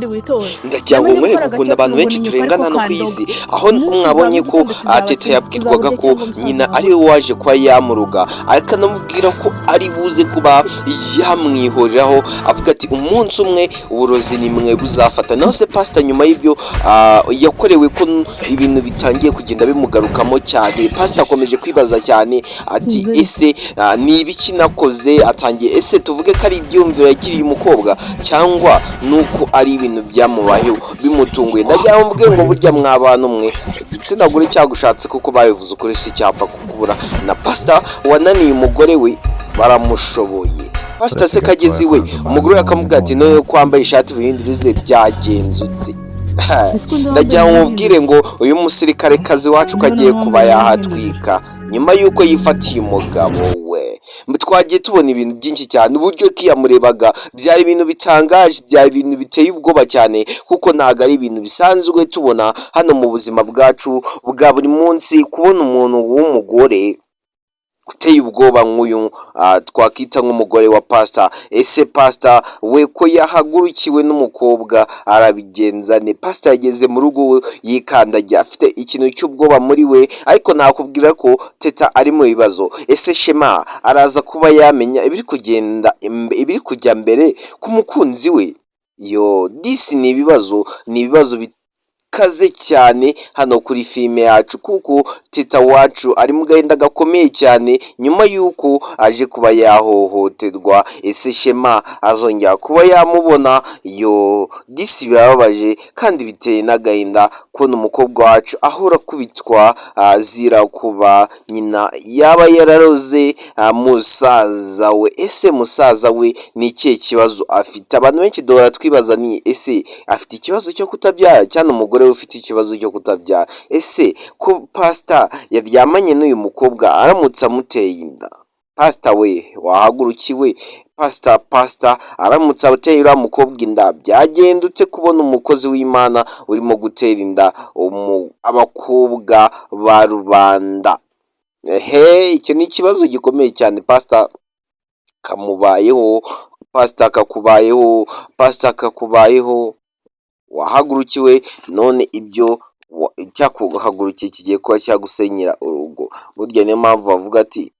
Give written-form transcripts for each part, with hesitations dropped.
kandi witonde. ndagira ngo Yamenye ko nkwereke ari ukuntu abantu agakecuru ngo benshi ni nyoko ariko turengana no ku kandoga. isi, aho Umunsi uzaba mwabonye ko igitondo kizaba teta yabwirwaga uzaba ko cyangwa musaza nyina wawe ari we urya. waje kuba yamuroga, ariko anamubwira ko ari buze kuba yamwihoreraho, avuga ati umunsi umwe uburozi ni mwe buzafata. naho se pasita nyuma y'ibyo yakorewe ko ibintu bitangiye kugenda bimugarukamo cyane, pasita akomeje kwibaza cyane ati ese ni ibiki nakoze, atangiye ese tuvuge ko ari ibyumviro yagiriye umukobwa cyangwa nuko ari ibintu byamubayeho bimutunguye. ndagira ngo mbwire ngo burya mw'abantu mwe igitsina gore cyagushatse kuko babivuze ukuri si cyapfa kukubura. na pasita wananiye umugore we baramushoboye. pasita se kageze iwe umugore we akamubwira ati noneho ko wambaye ishati buhindurize byagenze ute? ndagira ngo mubwire ngo uyu musirikare kazi wacu kagiye kuba yahatwika nyuma y'uko yifatiye umugabo we. twagiye tubona ibintu byinshi cyane, uburyo kiyamurebaga byari ibintu bitangaje, byari ibintu biteye ubwoba cyane, kuko ntabwo ari ibintu bisanzwe tubona hano mu buzima bwacu bwa buri munsi, kubona umuntu w'umugore uteye ubwoba nk'uyu twakwita nk'umugore wa pasita. ese pasita we ko yahagurukiwe n'umukobwa arabigenza ne? pasita yageze mu rugo yikandagira afite ikintu cy'ubwoba muri we, ariko nakubwira ko teta ari mu bibazo. ese Shema araza kuba yamenya ibiri kujya mbere ku mukunzi we? disi ni ibibazo kaze cyane hano kuri filime yacu, kuko teta wacu ari mu gahinda gakomeye cyane nyuma y'uko aje kuba yahohoterwa. ese Shema azongera kuba yamubona? disi birababaje kandi biteye n'agahinda kubona umukobwa wacu ahora akubitwa azira kuba nyina yaba yararoze musaza we. ese musaza we ni ikihe kibazo afite? abantu benshi duhora twibaza ni ese afite ikibazo cyo kutabyara cyane umugore ufite ikibazo cyo kutabyara? ese ko pasita yaryamanye n'uyu mukobwa aramutse amuteye inda, pasita we wahagurukiwe? pasita aramutse ateye uriya mukobwa inda byagendutse kubona umukozi w'Imana urimo gutera inda abakobwa ba rubanda? icyo ni ikibazo gikomeye cyane. pasita kamubayeho, pasita kakubayeho, pasita kakubayeho, wahagurukiwe none ibyo cyakuhagurukiye kigiye kuba cyagusenyera urugo. burya niyo mpamvu bavuga ati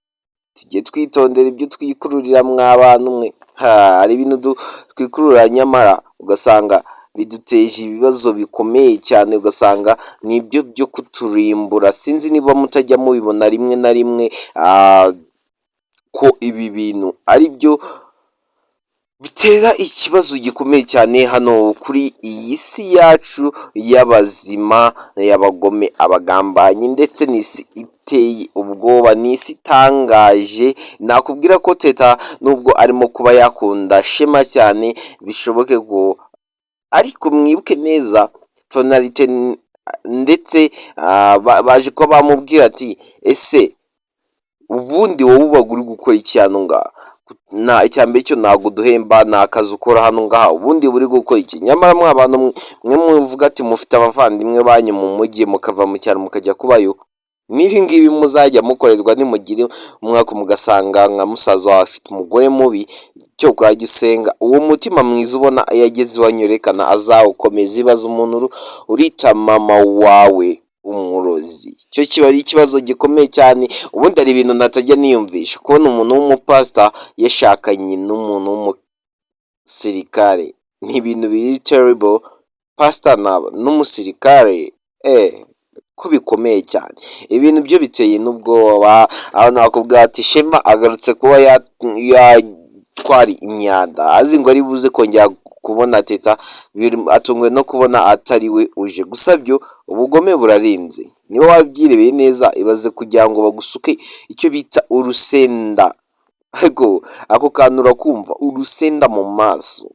tujye twitondera ibyo twikururira mw'abantu mwe. hari ibintu twikurura nyamara ugasanga biduteje ibibazo bikomeye cyane, ugasanga ni ibyo byo kuturimbura. sinzi niba mutajya mubibona rimwe na rimwe ko ibi bintu ari byo bitera ikibazo gikomeye cyane hano kuri iyi si yacu y'abazima, y'abagome, abagambanyi, ndetse n'isi iteye ubwoba, n'isi itangaje. nakubwira ko teta nubwo arimo kuba yakunda Shema cyane bishoboke ko, ariko mwibuke neza tonalite ndetse baje kuba bamubwira ati ese ubundi wowe ubaga uri gukora iki hano ngaha? icyambere cyo ntabwo duhemba, ni akazi ukora hano ngaha, ubundi buri gukora iki? nyamara mw'abantu mwe muvuga ati mufite abavandimwe banyu mu mujyi mukava mu cyaro mukajya kubayo, n'ibi ngibi muzajya mukorerwa nimugire umwaka mugasanga nka musaza wawe afite umugore mubi, cyo kurajya usenga uwo mutima mwiza ubona iyo ageze iwanyu yerekana azawukomeza. ibaza umuntu urita mama wawe umurozi, cyo kiba ari ikibazo gikomeye cyane. ubundi hari ibintu natajya niyumvisha, kubona umuntu w'umupasita yashakanye n'umuntu w'umusirikare, ni ibintu biri terrible. pasita n'umusirikare ko bikomeye cyane, ibintu byo biteye n'ubwoba. abantu bakubwira ati Shema agarutse kuba yatwara imyanda, azi ngo ari buze kongera kubona teta, atunguwe no kubona atari we uje. gusa byo ubugome burarinze, niba wabyirebeye neza ibaze kugira ngo bagusuke icyo bita urusenda. ako kantu urakumva, urusenda mu maso,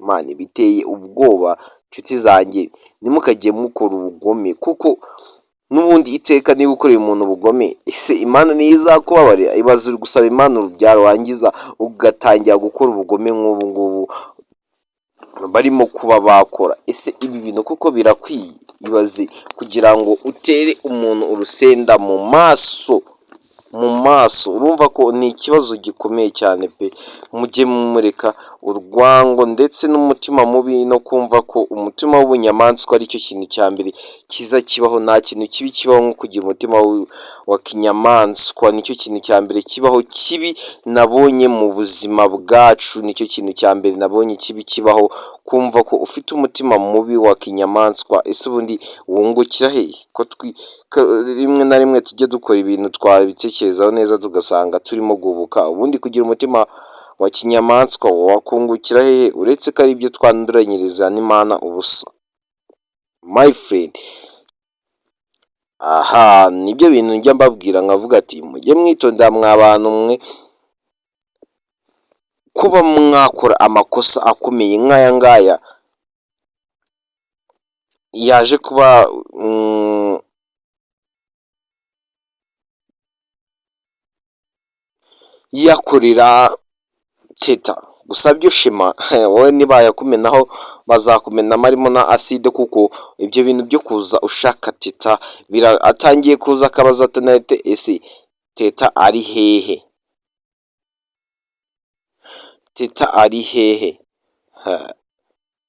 mani biteye ubwoba. nshuti zanjye ntimukajye mukora ubugome, kuko n'ubundi iteka niba ukoreye umuntu ubugome, ese Imana niyo izakubabarira? ibaze uri gusaba Imana urubyaro wangiza ugatangira gukora ubugome nk'ubu ngubu barimo kuba bakora. ese ibi bintu kuko birakwiye? ibaze kugira ngo utere umuntu urusenda mu maso, mu maso, urumva ko ni ikibazo gikomeye cyane pe. Mujye mumureka urwango ndetse n'umutima mubi no kumva ko umutima w'ubunyamaswa ari cyo kintu cya mbere cyiza kibaho. Nta kintu kibi kibaho nko kugira umutima wa kinyamaswa, nicyo kintu cya mbere kibaho kibi nabonye mu buzima bwacu, nicyo kintu cya mbere nabonye kibi kibaho, kumva ko ufite umutima mubi wa kinyamaswa. Ese ubundi wungukira hehe? Ko rimwe na rimwe tujya dukora ibintu twabitekerezaho neza tugasanga turimo guhubuka, ubundi kugira umutima wa kinyamaswa wakungukira hehe uretse ko ari ibyo twanduranyiriza n'Imana ubusa my friend. Aha nibyo bintu njya mbabwira nkavuga ati mujye mwitondera mwa bantu mwe, kuba mwakora amakosa akomeye nk'aya ngaya yaje kuba yakorera Teta. Gusa byo shema wowe nibayakumenaho bazakumenamo arimo na acide, kuko ibyo bintu byo kuza ushaka Teta atangiye kuza akabaza tonete, ese Teta ari hehe? Teta ari hehe?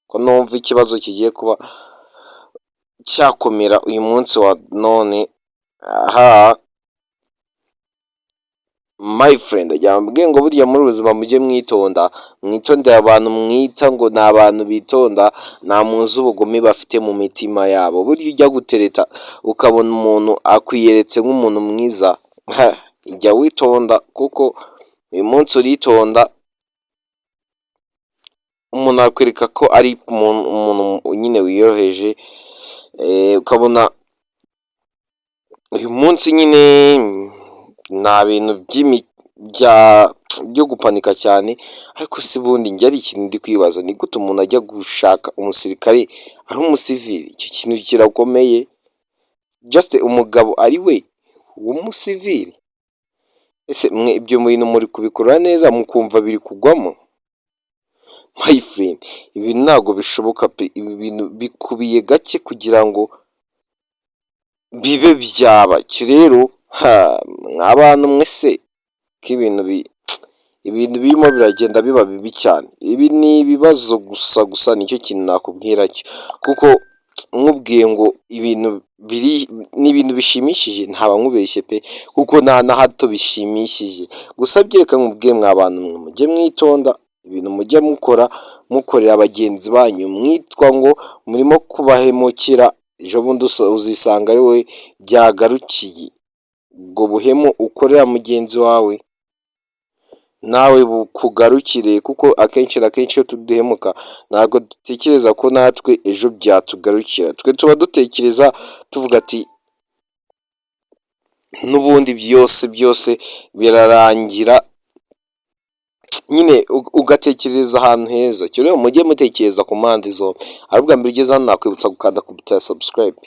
Ko numva ikibazo kigiye kuba cyakomera uyu munsi wa none. Aha my friend, ajya mbwiye ngo burya muri ubuzima mujye mwitonda, mwitondera abantu mwita ngo ni abantu bitonda, nta muzi ubugome bafite mu mitima yabo. Burya ujya gutereta ukabona umuntu akwiyeretse nk'umuntu mwiza, jya witonda, kuko uyu munsi uritonda umuntu akwereka ko ari umuntu nyine wiyoroheje, ukabona uyu munsi nyine nta bintu byo gupanika cyane. Ariko si bundi njye ari ikintu ndi kwibaza, ni gute umuntu ajya gushaka umusirikare ari umusivili? Icyo kintu kirakomeye, just umugabo ari we w'umusivili. Ese mwe ibyo bintu muri kubikora neza mukumva biri kugwamo? My friend, ibi ntabwo bishoboka pe. Ibi bintu bikubiye gake kugira ngo bibe byaba. Icyo rero nk'abantu mwese ko ibintu birimo biragenda biba bibi cyane. Ibi ni ibibazo gusa nicyo kintu nakubwira cyo, kuko nkubwiye ngo ni ibintu bishimishije ntaba nkubeshye pe, kuko nta na hato bishimishije. Gusa byereka nkubwiye mwa bantu mwe mujye mwitonda, ibintu mujya mukorera bagenzi banyu mwitwa ngo murimo kubahemukira, ejo bundi uzisanga ari we byagarukiye. Ubwo buhemu ukorera mugenzi wawe nawe bukugarukire, kuko akenshi na kenshi iyo tuduhemuka ntabwo dutekereza ko natwe ejo byatugarukira. Twe tuba dutekereza tuvuga ati n'ubundi byose birarangira, nyine ugatekereza ahantu heza. Rero mujye mutekereza ku mpande zombi. Ahubwo mbere ugeze hano nakwibutsa gukanda ku buto ya subscribe.